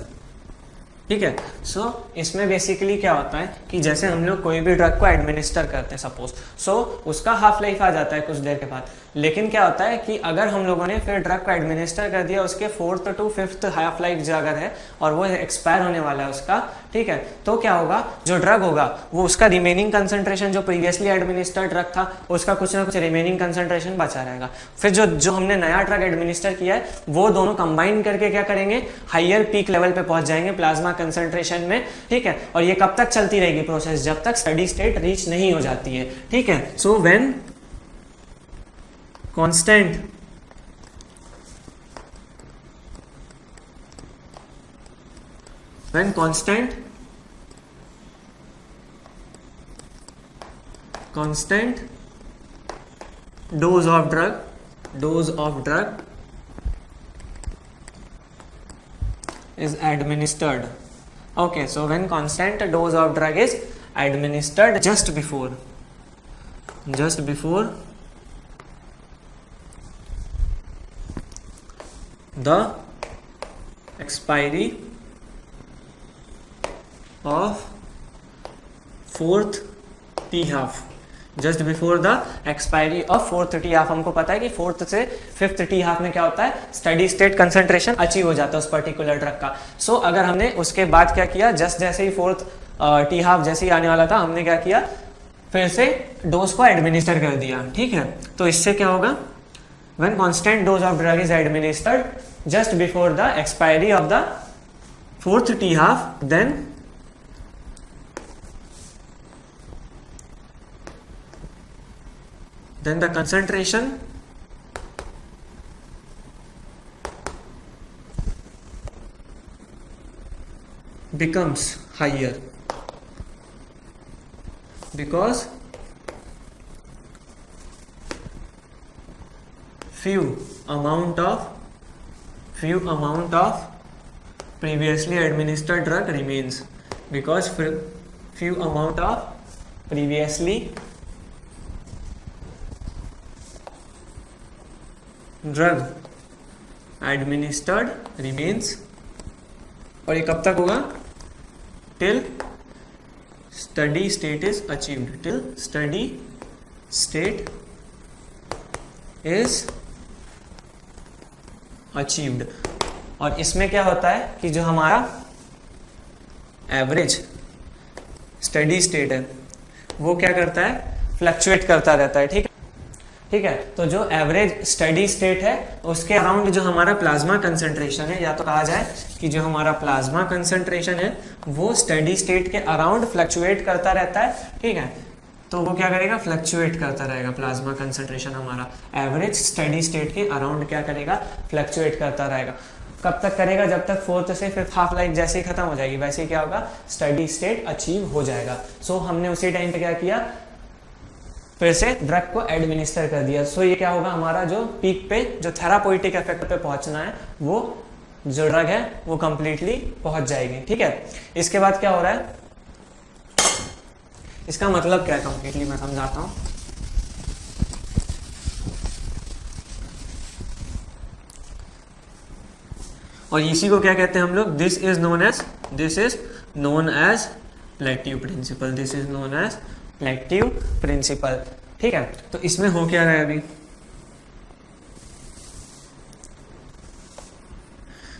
ठीक है। सो इसमें बेसिकली क्या होता है कि जैसे हम लोग कोई भी ड्रग को एडमिनिस्टर करते हैं सपोज, सो उसका हाफ लाइफ आ जाता है कुछ देर के बाद, लेकिन क्या होता है कि अगर हम लोगों ने फिर ड्रग को एडमिनिस्टर कर दिया, उसके 4th to 5th half life जो अगर है और वो एक्सपायर होने वाला है उसका, ठीक है, तो क्या होगा, जो ड्रग होगा वो उसका रिमेनिंग कंसंट्रेशन जो प्रीवियसली एडमिनिस्टर्ड ड्रग था उसका कुछ ना कुछ रिमेनिंग कंसंट्रेशन बचा रहेगा। फिर जो हमने नया ड्रग एडमिनिस्टर किया है वो दोनों कंबाइन करके क्या करेंगे, हायर पीक लेवल पे पहुंच जाएंगे प्लाज्मा कंसंट्रेशन में, ठीक है। और ये कब तक चलती रहेगी प्रोसेस, जब तक स्टेडी स्टेट रीच नहीं हो जाती है, ठीक है। So when constant constant dose of drug is administered. Okay, so when constant dose of drug is administered just before the expiry of 4th t-half, just before the expiry of 4th t-half। हमको पता है कि 4th से 5th t-half में क्या होता है, steady state concentration achieve हो जाता है उस पर्टिकुलर ड्रग का। सो अगर हमने उसके बाद क्या किया, जस्ट जैसे ही 4th t-half जैसे ही आने वाला था, हमने क्या किया, फिर से डोज को एडमिनिस्टर कर दिया, ठीक है। तो इससे क्या होगा, when constant dose of drug is administered just before the expiry of the 4th t-half, then the concentration becomes higher because few amount of previously administered drug remains, because few amount of previously drug administered remains. और ये कब तक होगा, till steady state is achieved, till steady state is achieved. और इसमें क्या होता है कि जो हमारा एवरेज स्टडी स्टेट है वो क्या करता है, फ्लक्चुएट करता रहता है, ठीक है। तो जो एवरेज स्टेडी स्टेट है उसके अराउंड जो हमारा प्लाज्मा कंसंट्रेशन है, या तो कहा जाए कि जो हमारा प्लाज्मा कंसंट्रेशन है वो स्टेडी स्टेट के अराउंड फ्लक्चुएट करता रहता है, ठीक है। तो वो क्या करेगा, फ्लक्चुएट करता रहेगा प्लाज्मा कंसंट्रेशन हमारा एवरेज स्टेडी स्टेट के अराउंड क्या करेगा, फ्लक्चुएट करता रहेगा। कब तक करेगा, जब तक 4th से 5th हाफ लाइफ जैसे ही खत्म हो जाएगी वैसे ही क्या होगा, स्टेडी स्टेट अचीव हो जाएगा। सो हमने उसी टाइम पे क्या किया, फिर से ड्रग को एडमिनिस्टर कर दिया। सो ये क्या होगा, हमारा जो पीक पे जो थेरापोइटिक इफेक्ट पे पहुंचना है वो जो ड्रग है वो कंप्लीटली पहुंच जाएगी, ठीक है। इसके बाद क्या हो रहा है, इसका मतलब क्या है कंप्लीटली मैं समझाता हूं। और इसी को क्या कहते हैं हम लोग, this is known as plateau principle, this is known as plateau principle. ठीक है, तो इसमें हो क्या रहा है अभी,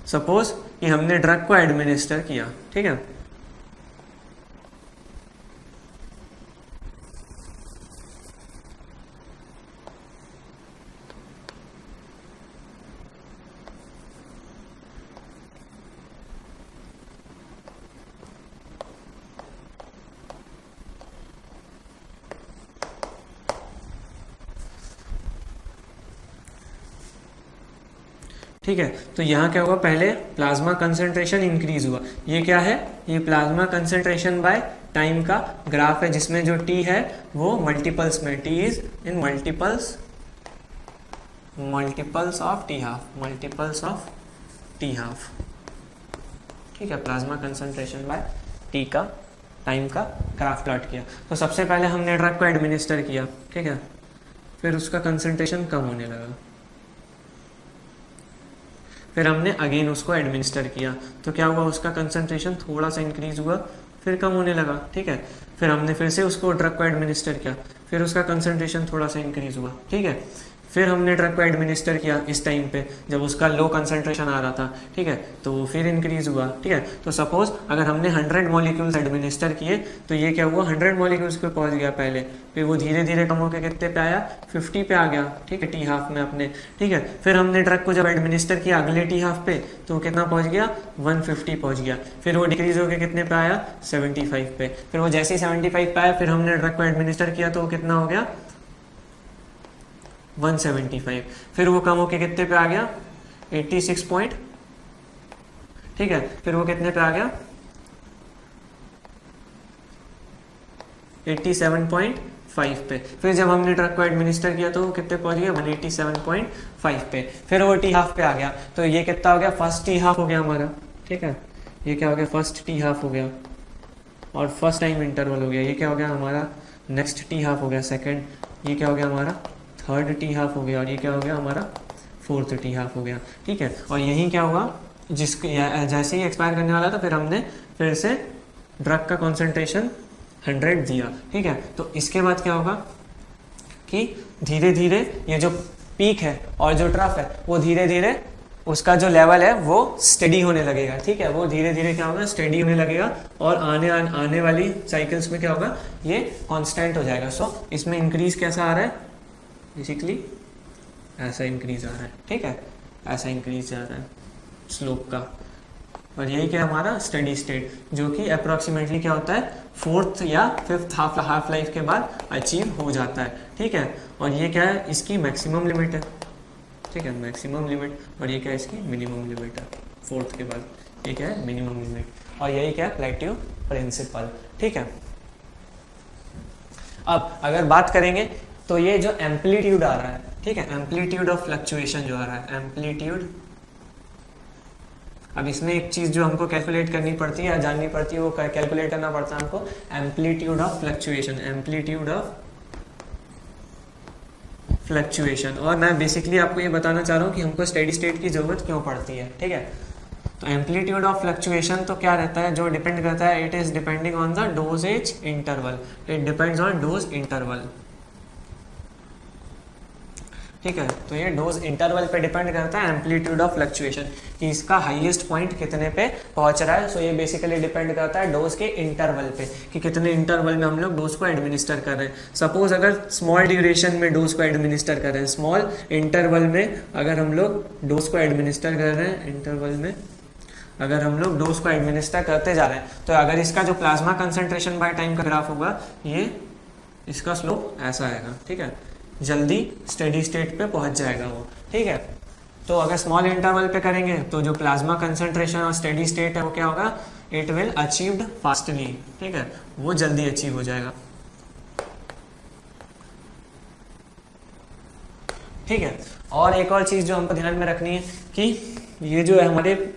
सपोज कि हमने ड्रग को एडमिनिस्टर किया, ठीक है, ठीक है। तो यहाँ क्या हुआ, पहले प्लाज्मा कंसंट्रेशन इंक्रीज हुआ, ये क्या है, ये प्लाज्मा कंसंट्रेशन बाय टाइम का ग्राफ है, जिसमें जो टी है वो मल्टीपल्स में, T is in multiples of T half, ठीक है। प्लाज्मा कंसंट्रेशन बाय टी का टाइम का ग्राफ प्लॉट किया। तो सबसे पहले हमने ड्रग को एडमिनिस्टर किया, ठीक है, फिर उसका कंसंट्रेशन कम होने लगा, फिर हमने अगेन उसको एडमिनिस्टर किया, तो क्या हुआ, उसका कंसंट्रेशन थोड़ा सा इंक्रीज हुआ, फिर कम होने लगा, ठीक है। फिर हमने फिर से उसको ड्रग को एडमिनिस्टर किया, फिर उसका कंसंट्रेशन थोड़ा सा इंक्रीज हुआ, ठीक है। फिर हमने ड्रग को एडमिनिस्टर किया इस टाइम पे जब उसका लो कंसंट्रेशन आ रहा था, ठीक है, तो फिर इंक्रीज हुआ, ठीक है। तो सपोज अगर हमने 100 मॉलिक्यूल्स एडमिनिस्टर किए तो ये क्या हुआ, 100 मॉलिक्यूल्स पे पहुंच गया पहले, फिर वो धीरे धीरे कम होकर कितने पे आया, 50 पे आ गया, ठीक है, टी हाफ में अपने, ठीक है। फिर हमने ड्रग को जब एडमिनिस्टर किया अगले टी हाफ पे तो कितना पहुंच गया, 150 पहुंच गया, फिर वो डिक्रीज होकर कितने पे आया, 75 पे, फिर वो जैसे ही 75 पे आया फिर हमने ड्रग को एडमिनिस्टर किया तो वो कितना हो गया, 175, फिर वो कम होके कितने पे आ गया, 86 पॉइंट, ठीक है, फिर वो कितने पे आ गया, 87.5 पे, फिर जब हमने ड्रग को एडमिनिस्टर किया तो वो कितने पहुंच गया, 187.5 पे, फिर वो टी हाफ पे आ गया, तो ये कितना हो गया, फर्स्ट टी हाफ हो गया हमारा, ठीक है, ये क्या हो गया, फर्स्ट टी हाफ हो गया, और फर्स्ट टाइम इंटरवल हो गया, ये क्या हो गया हमारा, नेक्स्ट टी हाफ हो गया सेकेंड, ये क्या हो गया हमारा, थर्ड टी हाफ हो गया, और ये क्या हो गया हमारा, फोर्थ टी हाफ हो गया, ठीक है। और यही क्या हुआ, जैसे ही एक्सपायर करने वाला था फिर हमने फिर से ड्रग का कॉन्सेंट्रेशन 100 दिया, ठीक है। तो इसके बाद क्या होगा कि धीरे धीरे ये जो पीक है और जो ट्रफ है वो धीरे धीरे उसका जो लेवल है वो स्टेडी होने लगेगा, ठीक है, वो धीरे धीरे क्या होगा, स्टेडी होने लगेगा, और आने वाली साइकिल्स में क्या होगा, ये कांस्टेंट हो जाएगा। सो इसमें इंक्रीज कैसा आ रहा है, बेसिकली ऐसा इंक्रीज आ रहा है, ठीक है, ऐसा इंक्रीज आ रहा है स्लोप का, और यही क्या हमारा स्टेडी स्टेट, जो कि अप्रोक्सीमेटली क्या होता है, फोर्थ या फिफ्थ हाफ लाइफ के बाद अचीव हो जाता है, ठीक है। और ये क्या है, इसकी मैक्सिमम लिमिट है, ठीक है, मैक्सिमम लिमिट, और ये क्या है, इसकी मिनिमम लिमिट है, फोर्थ के बाद ये क्या है, मिनिमम लिमिट, और यही क्या है, प्लेट्यू प्रिंसिपल, ठीक है। अब अगर बात करेंगे तो ये जो एम्पलीट्यूड आ रहा है, ठीक है, एम्पलीट्यूड ऑफ फ्लक्चुएशन जो आ रहा है, एम्पलीट्यूड, अब इसमें एक चीज जो हमको कैलकुलेट करनी पड़ती है या जाननी पड़ती है वो कैलकुलेट करना पड़ता है हमको, amplitude of fluctuation, amplitude of fluctuation. और मैं बेसिकली आपको ये बताना चाह रहा हूँ कि हमको स्टेडी स्टेट की जरूरत क्यों पड़ती है, ठीक है। तो एम्पलीट्यूड ऑफ फ्लक्चुएशन तो क्या रहता है, जो डिपेंड करता है, it is depending on the dosage interval, it depends on dose interval, ठीक है। तो ये डोज इंटरवल पे डिपेंड करता है एम्पलीट्यूड ऑफ फ्लक्चुएशन, कि इसका हाईएस्ट पॉइंट कितने पे पहुंच रहा है। सो ये बेसिकली डिपेंड करता है डोज के इंटरवल पे, कि कितने इंटरवल में हम लोग डोज को एडमिनिस्टर कर रहे हैं। सपोज अगर स्मॉल ड्यूरेशन में डोज को एडमिनिस्टर कर रहे हैं, स्मॉल इंटरवल में अगर हम लोग डोज को एडमिनिस्टर कर रहे हैं, इंटरवल में अगर हम लोग डोज को एडमिनिस्टर करते जा रहे हैं, तो अगर इसका जो प्लाज्मा कंसंट्रेशन बाय टाइम का ग्राफ होगा, ये इसका स्लोप ऐसा आएगा, ठीक है, जल्दी स्टेडी स्टेट पे पहुंच जाएगा वो, ठीक है। तो अगर स्मॉल इंटरवल पे करेंगे तो जो प्लाज्मा कंसंट्रेशन और स्टेडी स्टेट है वो क्या होगा, इट विल अचीव्ड फास्टली, ठीक है, वो जल्दी अचीव हो जाएगा, ठीक है। और एक और चीज जो हमको ध्यान में रखनी है कि ये जो है हमारे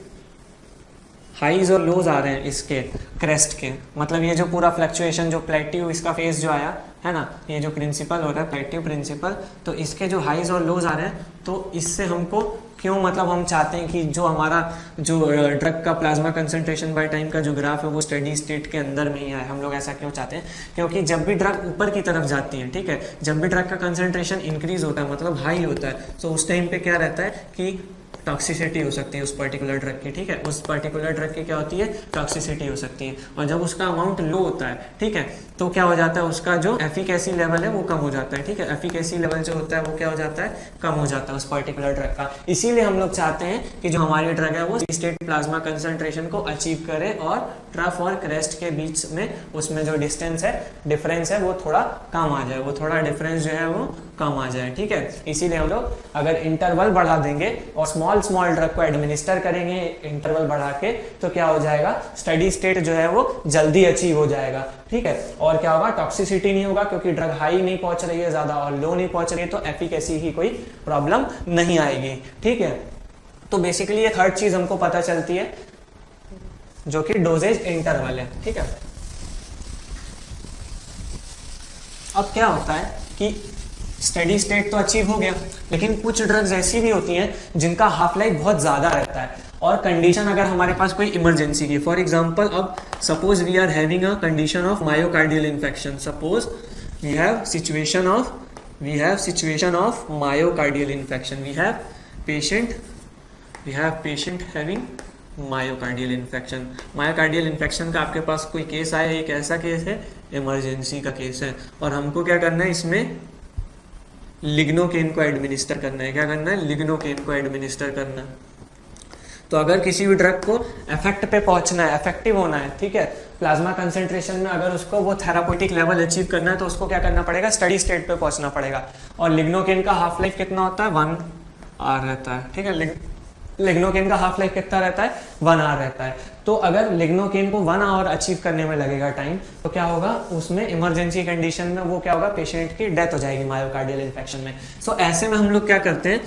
हाईज और लोज आ रहे हैं इसके क्रेस्ट के, मतलब ये जो पूरा फ्लक्चुएशन जो प्लेट्यू इसका फेस जो आया है ना, ये जो प्रिंसिपल हो रहा है प्लेट्यू प्रिंसिपल, तो इसके जो हाईज और लोज आ रहे हैं तो इससे हमको क्यों, मतलब हम चाहते हैं कि जो हमारा जो ड्रग का प्लाज्मा कंसंट्रेशन बाय टाइम का जो ग्राफ है वो स्टेडी स्टेट के अंदर में ही आए। हम लोग ऐसा क्यों चाहते हैं, क्योंकि जब भी ड्रग ऊपर की तरफ जाती है, ठीक है, जब भी ड्रग का कंसंट्रेशन इंक्रीज होता है मतलब हाई होता है, तो उस टाइम पे क्या रहता है कि टॉक्सिसिटी हो सकती है उस पर्टिकुलर ड्रग की, ठीक है, उस पर्टिकुलर ड्रग की क्या होती है, टॉक्सिसिटी हो सकती है। और जब उसका अमाउंट लो होता है, ठीक है, तो क्या हो जाता है, उसका जो एफिकेसी लेवल है वो कम हो जाता है, ठीक है, एफिकेसी लेवल जो होता है वो क्या हो जाता है, कम हो जाता है उस पर्टिकुलर ड्रग का। इसीलिए हम लोग चाहते हैं कि जो हमारी ड्रग है वो स्टेट प्लाज्मा कंसंट्रेशन को अचीव करे और ट्रफ और क्रेस्ट के बीच में उसमें जो डिस्टेंस है, डिफरेंस है वो थोड़ा कम आ जाए, वो थोड़ा डिफरेंस जो है वो कम आ जाए, ठीक है। इसीलिए हम लोग अगर इंटरवल बढ़ा देंगे और स्मॉल स्मॉल ड्रग को एडमिनिस्टर करेंगे इंटरवल बढ़ा के, तो क्या हो जाएगा, स्टडी स्टेट जो है वो जल्दी अचीव हो जाएगा, ठीक है। और क्या होगा, टॉक्सिसिटी नहीं होगा क्योंकि ड्रग हाई नहीं पहुंच रही है ज्यादा और लो नहीं पहुंच रही है, तो एफिकेसी की कोई प्रॉब्लम नहीं आएगी, ठीक है। तो बेसिकली एक थर्ड चीज हमको पता चलती है जो कि डोजेज इंटरवल है, ठीक है। अब क्या होता है कि स्टेडी स्टेट तो अचीव हो गया, लेकिन कुछ ड्रग्स ऐसी भी होती हैं जिनका हाफ लाइफ बहुत ज्यादा रहता है और कंडीशन अगर हमारे पास कोई इमरजेंसी की, फॉर एग्जांपल अब suppose we are having a condition of myocardial infection, suppose we have situation of myocardial infection, we have patient having myocardial infection. Myocardial infection का आपके पास कोई केस आया, एक ऐसा केस है, इमरजेंसी का केस है, और हमको क्या करना है, इसमें लिग्नोकेन को एडमिनिस्टर करना है। क्या करना है, लिग्नोकेन को एडमिनिस्टर करना है। तो अगर किसी भी ड्रग को इफेक्ट पे पहुंचना है, इफेक्टिव होना है, ठीक है, प्लाज्मा कंसंट्रेशन में अगर उसको वो थेरापेटिक लेवल अचीव करना है, तो उसको क्या करना पड़ेगा, स्टडी स्टेट पे पहुंचना पड़ेगा। और लिग्नोकेन का हाफ लाइफ कितना होता है, 1 आवर रहता है, ठीक है। लिग्नोकेन का हाफ लाइफ कितना रहता है, 1 आवर रहता है। तो अगर लिग्नोकेन को 1 आवर अचीव करने में लगेगा टाइम, तो क्या होगा, उसमें इमरजेंसी कंडीशन में वो क्या होगा, पेशेंट की डेथ हो जाएगी मायोकार्डियल इन्फेक्शन में। सो ऐसे में हम लोग क्या करते हैं,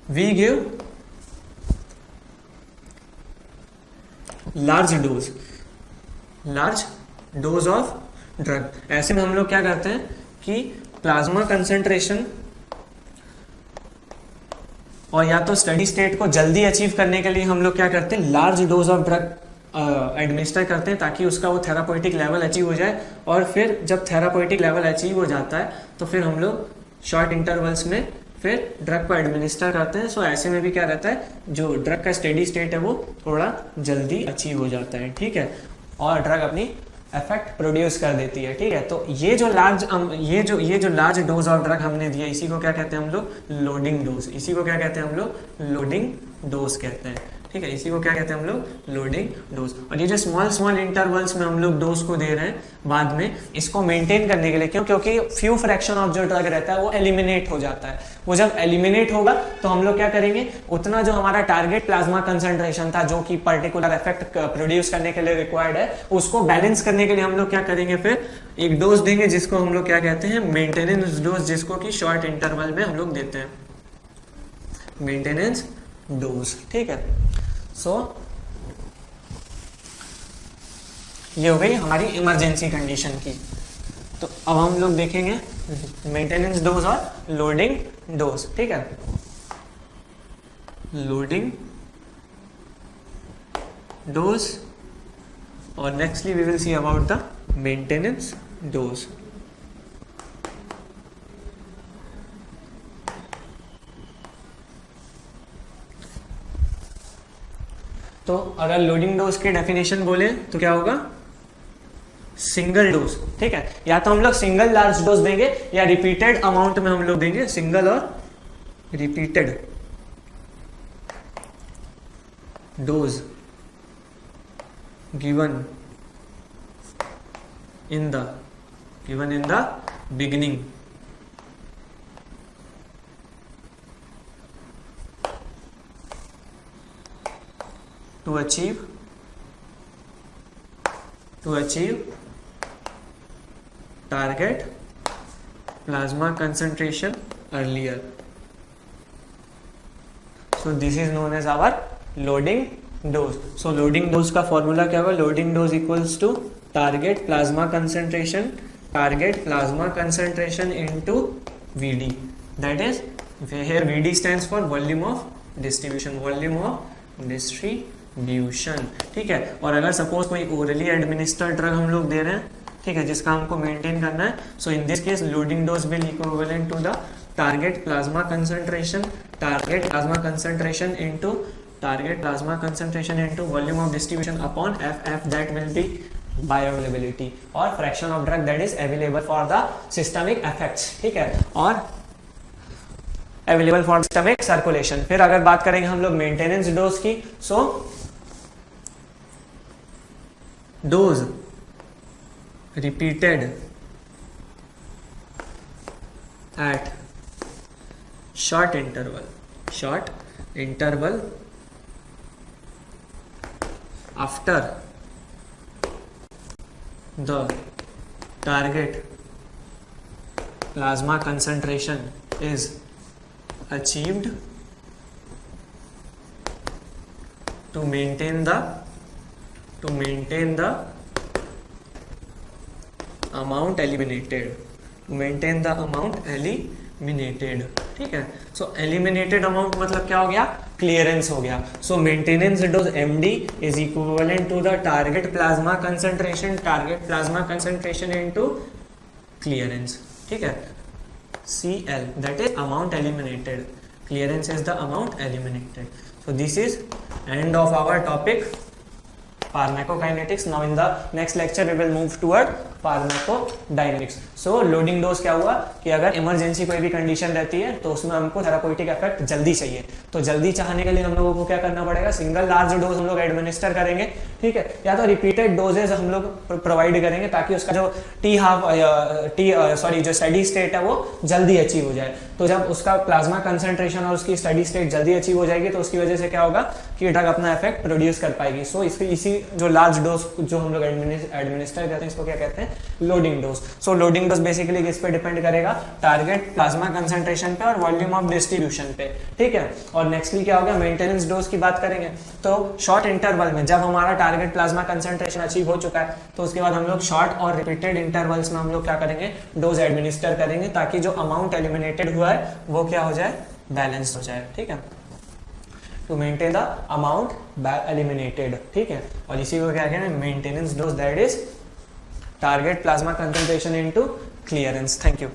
we give large dose of drug. ऐसे में हम लोग क्या करते हैं कि प्लाज्मा कंसंट्रेशन और या तो स्टडी स्टेट को जल्दी अचीव करने के लिए हम लोग क्या करते हैं, large dose of drug administer करते हैं ताकि उसका वो थेरापेटिक लेवल अचीव हो जाए। और फिर जब थेरापेटिक लेवल अचीव हो जाता है तो फिर हम लोग शॉर्ट इंटरवल्स में फिर ड्रग को एडमिनिस्टर करते हैं। सो ऐसे में भी क्या रहता है, जो ड्रग का स्टेडी स्टेट है वो थोड़ा जल्दी अचीव हो जाता है, ठीक है, और ड्रग अपनी इफेक्ट प्रोड्यूस कर देती है, ठीक है। तो ये जो लार्ज डोज ऑफ ड्रग हमने दिया, इसी को क्या कहते हैं हम लोग, लोडिंग डोज। इसी को क्या कहते हैं हम लोग, लोडिंग डोज कहते हैं, ठीक है। इसी को क्या कहते हैं हम लोग, लोडिंग डोज। और ये जो स्मॉल इंटरवल्स में हम लोग डोज को दे रहे हैं बाद में, इसको मेंटेन करने के लिए, क्यों, क्योंकि फ्यू फ्रैक्शन ऑफ जो ड्रग रहता है वो एलिमिनेट हो जाता है। वो जब एलिमिनेट होगा तो हम लोग क्या करेंगे, उतना जो हमारा टारगेट प्लाज्मा कंसंट्रेशन था जो कि पर्टिकुलर इफेक्ट प्रोड्यूस करने के लिए रिक्वायर्ड है, उसको बैलेंस करने के लिए हम लोग क्या करेंगे, फिर एक डोज देंगे जिसको हम लोग क्या कहते हैं, मेंटेनेंस डोज, जिसको कि शॉर्ट इंटरवल में हम लोग देते हैं, मेंटेनेंस डोज, ठीक है। सो ये हो गई हमारी इमरजेंसी कंडीशन की। तो अब हम लोग देखेंगे मेंटेनेंस डोज और लोडिंग डोज, ठीक है। लोडिंग डोज और nextly we will see about the maintenance dose. तो अगर लोडिंग डोज की डेफिनेशन बोले तो क्या होगा, सिंगल डोज, ठीक है। या तो हम लोग सिंगल लार्ज डोज देंगे या रिपीटेड अमाउंट में हम लोग देंगे, सिंगल और repeated dose given in the beginning to achieve target plasma concentration earlier. So this is known as our loading dose. So loading dose का फॉर्मूला क्या होगा, loading dose equals to target plasma concentration into VD, that is here VD stands for volume of distribution, volume of distribution, ठीक है। और अगर suppose कोई orally administered drug हम लोग दे रहे हैं, ठीक है, जिसका हमको मेंटेन करना है, so in this case loading dose will equivalent to the target plasma concentration, target plasma concentration into target plasma concentration into volume of distribution upon F that will be bioavailability और fraction of drug that is available for the systemic effects, ठीक है, और available for systemic circulation. फिर अगर बात करेंगे हम लोग मेंटेनेंस डोज की, so dose repeated at short interval after the target plasma concentration is achieved to maintain the amount eliminated, maintain the amount eliminated, ठीक है। सो एलिमिनेटेड अमाउंट मतलब क्या हो गया, क्लियरेंस हो गया। So maintenance dose MD is equivalent to the target plasma concentration into clearance, ठीक है। CL that is amount eliminated, clearance is the amount eliminated. So this is end of our topic pharmacokinetics. Now in the next lecture we will move toward pharmacodynamics. So loading dose क्या हुआ कि अगर emergency कोई भी condition रहती है तो उसमें हमको थेराप्यूटिक इफेक्ट जल्दी चाहिए, तो जल्दी चाहने के लिए हम लोगों को क्या करना पड़ेगा, सिंगल लार्ज डोज हम लोग एडमिनिस्टर करेंगे, ठीक है, या तो रिपीटेड डोजेज हम लोग प्रोवाइड करेंगे ताकि उसका जो जो स्टडी स्टेट है वो जल्दी अचीव हो जाए। तो जब उसका प्लाज्मा कंसंट्रेशन और उसकी स्टडी स्टेट जल्दी अचीव हो जाएगी तो उसकी वजह से क्या होगा कि ड्रग अपना इफेक्ट प्रोड्यूस कर पाएगी। सो इसी जो लार्ज डोज जो हम लोग एडमिनिस्टर करते हैं इसको क्या कहते हैं, लोडिंग डोज। सो लोडिंग डोज बेसिकली किस पे डिपेंड करेगा, टारगेट प्लाज्मा कंसंट्रेशन पे और वॉल्यूम ऑफ डिस्ट्रीब्यूशन पे, ठीक है। और नेक्स्टली क्या होगा, मेंटेनेंस डोज की बात करेंगे तो शॉर्ट इंटरवल में जब हमारा टारगेट प्लाज्मा कंसंट्रेशन अचीव हो चुका है तो उसके बाद हम लोग शॉर्ट और रिपीटेड इंटरवल्स में हम लोग क्या करेंगे, डोज एडमिनिस्टर करेंगे ताकि जो अमाउंट एलिमिनेटेड हुआ है वो क्या हो जाए, बैलेंस हो जाए, ठीक है, to maintain the amount eliminated, ठीक है। और इसी को क्या कहते हैं, maintenance dose that is target plasma concentration into clearance. Thank you.